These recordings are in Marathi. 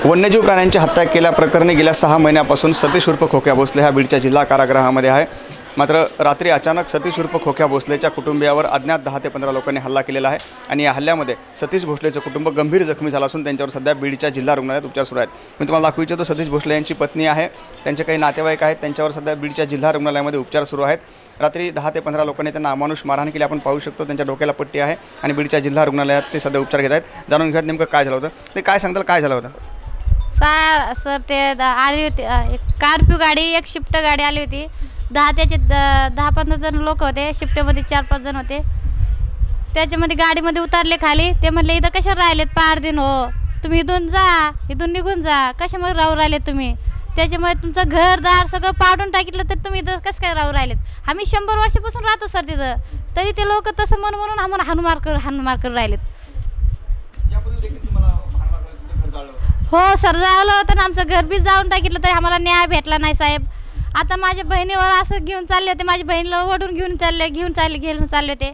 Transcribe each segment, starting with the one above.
वन्यजीव प्राण्यांची हत्या केल्याप्रकरणी गेल्या 6 महिन्यापासून सतीश उर्फ खोक्या भोसले हा बीडच्या जिल्हा कारागृहामध्ये आहे। मात्र रात्री अचानक सतीश उर्फ खोक्या भोसलेच्या कुटुंबियावर अज्ञात 10 ते 15 लोकांनी हल्ला केलेला आहे आणि या हल्ल्यामध्ये सतीश भोसलेचं कुटुंब गंभीर जखमी झालं असून त्यांच्यावर सध्या बीडच्या जिल्हा रुग्णालयात उपचार सुरू आहेत। मी तुम्हाला दाखवू इच्छितो, सतीश भोसले यांची पत्नी आहे, त्यांचे काही नातेवाईक आहेत, त्यांच्यावर सध्या बीडच्या जिल्हा रुग्णालयामध्ये उपचार सुरू आहेत। रात्री 10 ते 15 लोकांनी त्यांना अमानुष मारहाण केली, आपण पाहू शकतो। त्यांच्या डोक्याला पट्टी आहे आणि बीडच्या जिल्हा रुग्णालयात ते सध्या उपचार घेत आहेत। जाणून घेऊयात नेमकं काय झालं होतं, ते काय सांगताल, काय झालं होतं? सर ते आली होती एक स्कॉर्पिओ गाडी, एक शिफ्ट गाडी आली होती। 10-15 जण लोक होते, शिफ्टमध्ये 4-5 जण होते। त्याच्यामध्ये गाडीमध्ये उतरले खाली, ते म्हणले इथं कशाला राहिलेत 5 दिन, हो तुम्ही इथून जा, इथून निघून जा, कशामध्ये राहू राहिलेत तुम्ही, त्याच्यामुळे तुमचं घरदार सगळं पाडून टाकितलं तर तुम्ही इथं कसं काय राहू राहिलेत। आम्ही 100 वर्षापासून राहतो सर तिथं, तरी ते लोक तसं म्हणून आम्हाला हाणमार करून राहिलेत। हो सर, जावलं होतं ना, आमचं घर बी जाऊन टाकितलं तरी आम्हाला न्याय भेटला नाही साहेब। आता माझ्या बहिणीवर असं घेऊन चालले होते, माझ्या बहिणीला ओढून घेऊन चालले होते,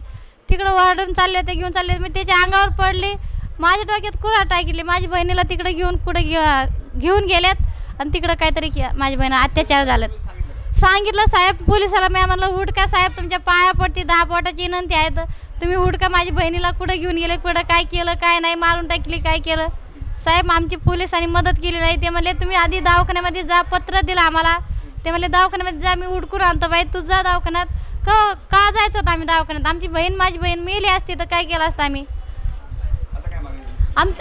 तिकडं ओढून चालले होते, घेऊन चालले होते। मी त्याच्या अंगावर पडली, माझ्या डोक्यात कुठं टाकली, माझी बहिणीला तिकडे घेऊन गेल्यात आणि तिकडं काहीतरी माझ्या बहिणीला अत्याचार झालेत। सांगितलं साहेब पोलिसाला, मी म्हणलं हुडका साहेब, तुमच्या पाया पडती 10 पोटाची विनंती आहे, तुम्ही हुडका माझी बहिणीला कुठं घेऊन गेले, कुठं काय केलं काय नाही, मारून टाकली काय केलं। साहेब आमची पोलिसांनी मदत केली नाही, ते म्हणले तुम्ही आधी दवाखान्यामध्ये जा, पत्र दिलं आम्हाला, ते म्हणले दवाखान्यामध्ये जा, मी हुडकून आणतो बाई, तू जा दवाखान्यात। का जायचं होतं आम्ही दवाखान्यात, माझी बहीण मेली असती तर काय केलं असतं आम्ही।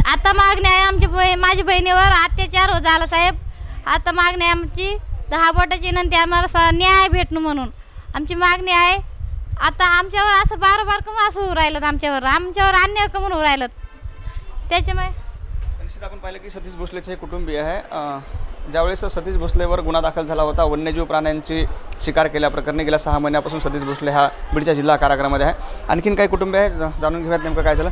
आता मागणी आहे माझ्या बहिणीवर अत्याचार झाला साहेब, आता मागणी आहे आमची 10 बोटाची विनंती, आम्हाला न्याय भेटणं म्हणून आमची मागणी आहे। आता आमच्यावर असं बार कम असं होऊ राहिलं, आमच्यावर अन्याय कमून होऊ राहिलं, त्याच्यामुळे निश्चित आपण पाहिलं की सतीश भोसलेचे हे कुटुंबीय आहे। ज्यावेळेस सतीश भोसलेवर गुन्हा दाखल झाला होता वन्यजीव प्राण्यांची शिकार केल्याप्रकरणी गेल्या 6 महिन्यापासून सतीश भोसले हा बीडच्या जिल्हा कारागृहामध्ये आहे। आणखीन काही कुटुंबीय आहे, जाणून घेऊयात नेमकं काय झालं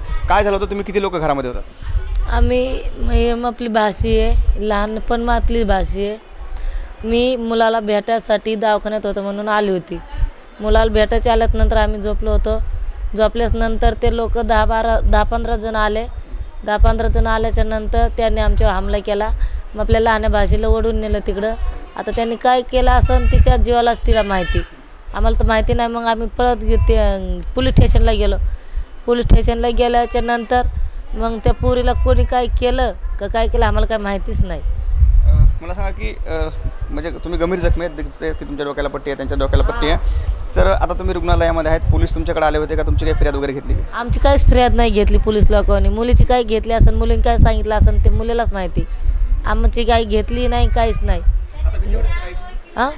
होतं, तुम्ही किती लोक घरामध्ये होता? आम्ही आपली भाषी आहे, लहानपण मग आपली भाषी आहे। मी मुलाला भेटायसाठी दवाखान्यात होतं म्हणून आली होती। मुलाला भेटायच्या आल्यानंतर आम्ही झोपलो होतो, झोपल्यानंतर ते लोक 10-15 जण आले। 10-15 जण आल्याच्या नंतर त्यांनी आमच्यावर हमला केला, मग आपल्या लहान भाषेला ओढून नेलं तिकडं। आता त्यांनी काय केलं असं तिच्या जीवालाच तिला माहिती, आम्हाला तर माहिती नाही। मग आम्ही पळत पोलीस स्टेशनला गेलो। पोलीस स्टेशनला गेल्याच्या नंतर मग त्या पोरीला कोणी काय केलं आम्हाला काय माहितीच नाही। मला सांगा की म्हणजे तुम्ही गंभीर जखमी आहेत, दिसते की तुमच्या डोक्याला पट्टी आहे, त्यांच्या डोक्याला पट्टी आहे, तर आता तुम्ही रुग्णालयामध्ये आहेत, पोलीस तुमच्याकडे आले होते का? तुमची काही फिर्याद वगैरे घेतली? आमची काहीच फिर्याद नाही घेतली पोलीस लोकांनी, मुलीची काय घेतली असेल, मुलींनी काय सांगितलं असेल ते मुलीलाच माहिती, आमची काही घेतली नाही, काहीच नाही। हां,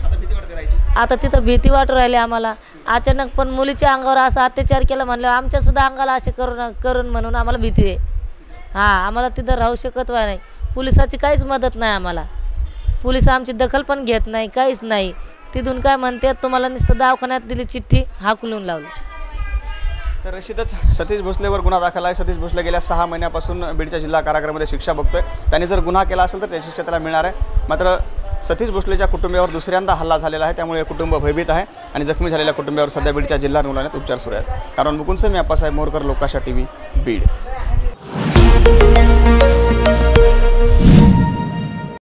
आता तिथं भीती वाटू राहिली आम्हाला। अचानक पण मुलीच्या अंगावर असं अत्याचार केला म्हणल्यावर आमच्यासुद्धा अंगाला असे करून म्हणून आम्हाला भीती आहे। हां, आम्हाला तिथं राहू शकत नाही, पोलिसाची काहीच मदत नाही आम्हाला, पोलिस आमची दखल पण घेत नाही, काहीच नाही। तिथून काय म्हणते, तुम्हाला नुसतं दवाखान्यात दिली चिठ्ठी, हाकलून लावली। तर निश्चितच सतीश भोसलेवर गुन्हा दाखल आहे। सतीश भोसले गेल्या 6 महिन्यापासून बीडच्या जिल्हा कारागृहामध्ये शिक्षा भोगतोय। त्यांनी जर गुन्हा केला असेल तर त्या शिक्षा त्याला मिळणार आहे। मात्र सतीश भोसलेच्या कुटुंबियावर दुसऱ्यांदा हल्ला झालेला आहे, त्यामुळे कुटुंब भयभीत आहे आणि जखमी झालेल्या कुटुंबियावर सध्या बीडच्या जिल्हा रुग्णालयात उपचार सुरू आहेत। कारण मुकुंद मी अप्पासाहेब मोरकर, लोकाशा TV, बीड।